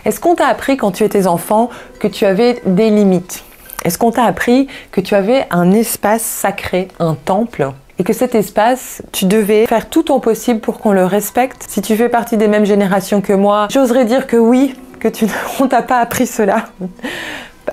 Est-ce qu'on t'a appris quand tu étais enfant que tu avais des limites? Est-ce qu'on t'a appris que tu avais un espace sacré, un temple, et que cet espace, tu devais faire tout ton possible pour qu'on le respecte? Si tu fais partie des mêmes générations que moi, j'oserais dire que oui, que on t'a pas appris cela.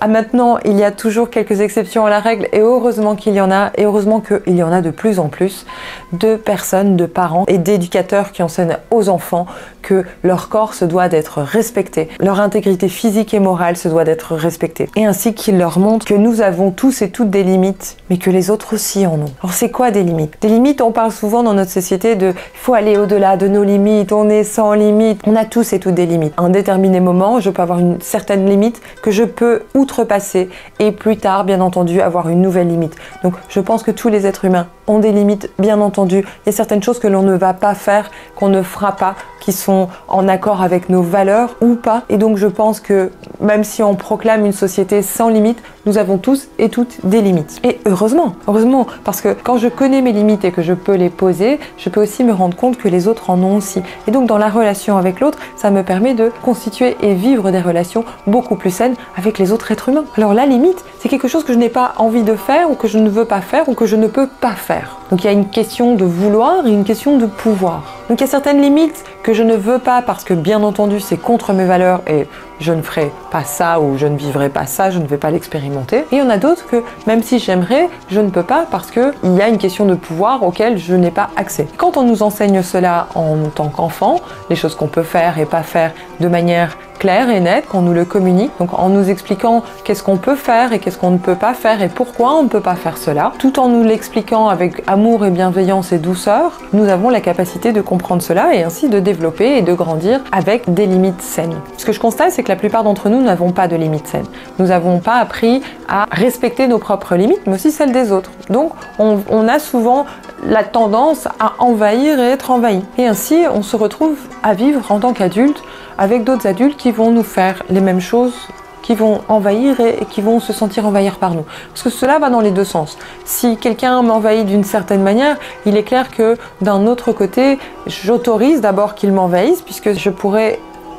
Maintenant, il y a toujours quelques exceptions à la règle et heureusement qu'il y en a, et heureusement qu'il y en a de plus en plus de personnes, de parents et d'éducateurs qui enseignent aux enfants que leur corps se doit d'être respecté, leur intégrité physique et morale se doit d'être respectée, et ainsi qu'ils leur montrent que nous avons tous et toutes des limites, mais que les autres aussi en ont. Alors c'est quoi des limites? Des limites, on parle souvent dans notre société de il faut aller au-delà de nos limites, on est sans limites. On a tous et toutes des limites. À un déterminé moment, je peux avoir une certaine limite que je peux outrepasser et plus tard, bien entendu, avoir une nouvelle limite. Donc je pense que tous les êtres humains ont des limites, bien entendu. Il y a certaines choses que l'on ne va pas faire, qu'on ne fera pas, qui sont en accord avec nos valeurs ou pas. Et donc je pense que même si on proclame une société sans limites, nous avons tous et toutes des limites. Et heureusement, parce que quand je connais mes limites et que je peux les poser, je peux aussi me rendre compte que les autres en ont aussi. Et donc dans la relation avec l'autre, ça me permet de constituer et vivre des relations beaucoup plus saines avec les autres êtres humains. Alors la limite, c'est quelque chose que je n'ai pas envie de faire ou que je ne veux pas faire ou que je ne peux pas faire. Donc il y a une question de vouloir et une question de pouvoir. Donc il y a certaines limites que je ne veux pas parce que bien entendu c'est contre mes valeurs et je ne ferai pas ça ou je ne vivrai pas ça, je ne vais pas l'expérimenter. Et il y en a d'autres que même si j'aimerais, je ne peux pas parce qu'il y a une question de pouvoir auquel je n'ai pas accès. Quand on nous enseigne cela en tant qu'enfant, les choses qu'on peut faire et pas faire de manière claire et nette, qu'on nous le communique, donc en nous expliquant qu'est-ce qu'on peut faire et qu'est-ce qu'on ne peut pas faire et pourquoi on ne peut pas faire cela, tout en nous l'expliquant avec amour et bienveillance et douceur, nous avons la capacité de comprendre cela et ainsi de développer et de grandir avec des limites saines. Ce que je constate, c'est que la plupart d'entre nous n'avons pas de limites saines. Nous n'avons pas appris à respecter nos propres limites, mais aussi celles des autres. Donc on a souvent la tendance à envahir et être envahi. Et ainsi, on se retrouve à vivre en tant qu'adulte avec d'autres adultes qui vont nous faire les mêmes choses, qui vont envahir et qui vont se sentir envahir par nous. Parce que cela va dans les deux sens. Si quelqu'un m'envahit d'une certaine manière, il est clair que d'un autre côté, j'autorise d'abord qu'il m'envahisse, puisque je pourrais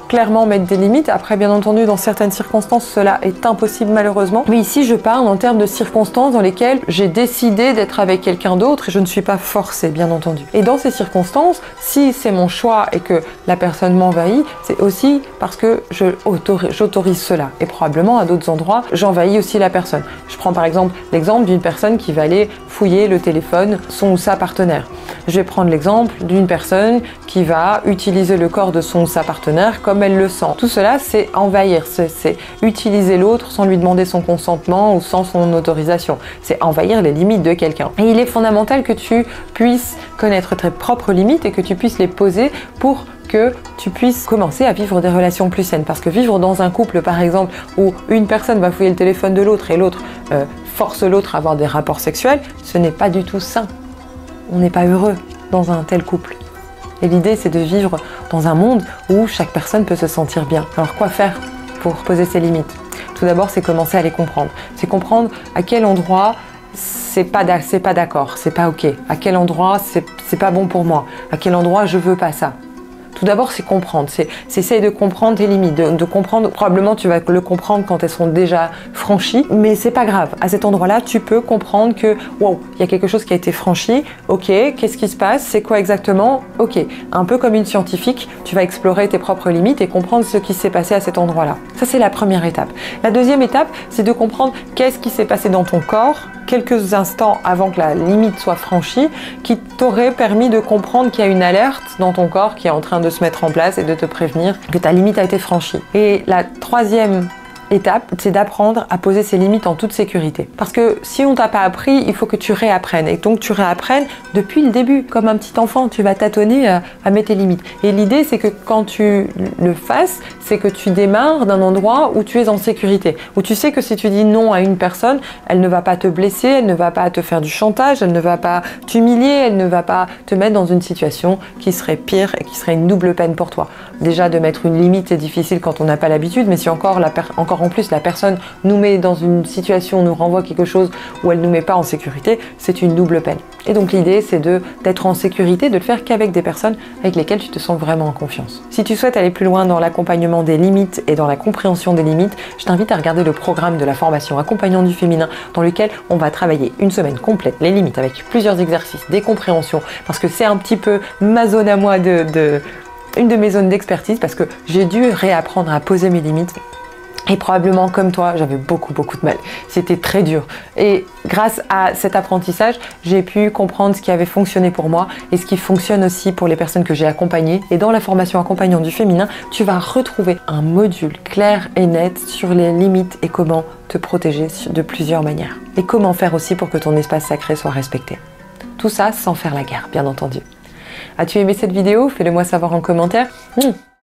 clairement mettre des limites. Après, bien entendu, dans certaines circonstances, cela est impossible malheureusement. Mais ici, je parle en termes de circonstances dans lesquelles j'ai décidé d'être avec quelqu'un d'autre et je ne suis pas forcée, bien entendu. Et dans ces circonstances, si c'est mon choix et que la personne m'envahit, c'est aussi parce que j'autorise cela. Et probablement, à d'autres endroits, j'envahis aussi la personne. Je prends par exemple l'exemple d'une personne qui va aller fouiller le téléphone, son ou sa partenaire. Je vais prendre l'exemple d'une personne qui va utiliser le corps de son ou sa partenaire comme elle le sent. Tout cela, c'est envahir, c'est utiliser l'autre sans lui demander son consentement ou sans son autorisation. C'est envahir les limites de quelqu'un. Et il est fondamental que tu puisses connaître tes propres limites et que tu puisses les poser pour que tu puisses commencer à vivre des relations plus saines. Parce que vivre dans un couple, par exemple, où une personne va fouiller le téléphone de l'autre et l'autre force l'autre à avoir des rapports sexuels, ce n'est pas du tout sain. On n'est pas heureux dans un tel couple. Et l'idée, c'est de vivre dans un monde où chaque personne peut se sentir bien. Alors quoi faire pour poser ses limites? Tout d'abord, c'est commencer à les comprendre. C'est comprendre à quel endroit c'est pas d'accord, c'est pas ok. À quel endroit c'est pas bon pour moi. À quel endroit je veux pas ça. Tout d'abord, c'est comprendre, c'est essayer de comprendre tes limites, de comprendre, probablement tu vas le comprendre quand elles sont déjà franchies, mais c'est pas grave. À cet endroit-là, tu peux comprendre que, wow, il y a quelque chose qui a été franchi, ok, qu'est-ce qui se passe, c'est quoi exactement, ok. Un peu comme une scientifique, tu vas explorer tes propres limites et comprendre ce qui s'est passé à cet endroit-là. Ça, c'est la première étape. La deuxième étape, c'est de comprendre qu'est-ce qui s'est passé dans ton corps, quelques instants avant que la limite soit franchie, qui t'aurait permis de comprendre qu'il y a une alerte dans ton corps qui est en train de se mettre en place et de te prévenir que ta limite a été franchie. Et la troisième étape, c'est d'apprendre à poser ses limites en toute sécurité. Parce que si on t'a pas appris, il faut que tu réapprennes. Et donc tu réapprennes depuis le début. Comme un petit enfant, tu vas tâtonner à mettre tes limites. Et l'idée, c'est que quand tu le fasses, c'est que tu démarres d'un endroit où tu es en sécurité. Où tu sais que si tu dis non à une personne, elle ne va pas te blesser, elle ne va pas te faire du chantage, elle ne va pas t'humilier, elle ne va pas te mettre dans une situation qui serait pire et qui serait une double peine pour toi. Déjà, de mettre une limite, c'est difficile quand on n'a pas l'habitude, mais si encore en plus la personne nous met dans une situation, nous renvoie quelque chose où elle nous met pas en sécurité, c'est une double peine. Et donc l'idée c'est d'être en sécurité, de le faire qu'avec des personnes avec lesquelles tu te sens vraiment en confiance. Si tu souhaites aller plus loin dans l'accompagnement des limites et dans la compréhension des limites, je t'invite à regarder le programme de la formation Accompagnant du féminin dans lequel on va travailler une semaine complète les limites avec plusieurs exercices, des compréhensions, parce que c'est un petit peu ma zone à moi une de mes zones d'expertise, parce que j'ai dû réapprendre à poser mes limites. Et probablement comme toi, j'avais beaucoup de mal. C'était très dur. Et grâce à cet apprentissage, j'ai pu comprendre ce qui avait fonctionné pour moi et ce qui fonctionne aussi pour les personnes que j'ai accompagnées. Et dans la formation Accompagnant du féminin, tu vas retrouver un module clair et net sur les limites et comment te protéger de plusieurs manières. Et comment faire aussi pour que ton espace sacré soit respecté. Tout ça sans faire la guerre, bien entendu. As-tu aimé cette vidéo? Fais-le moi savoir en commentaire.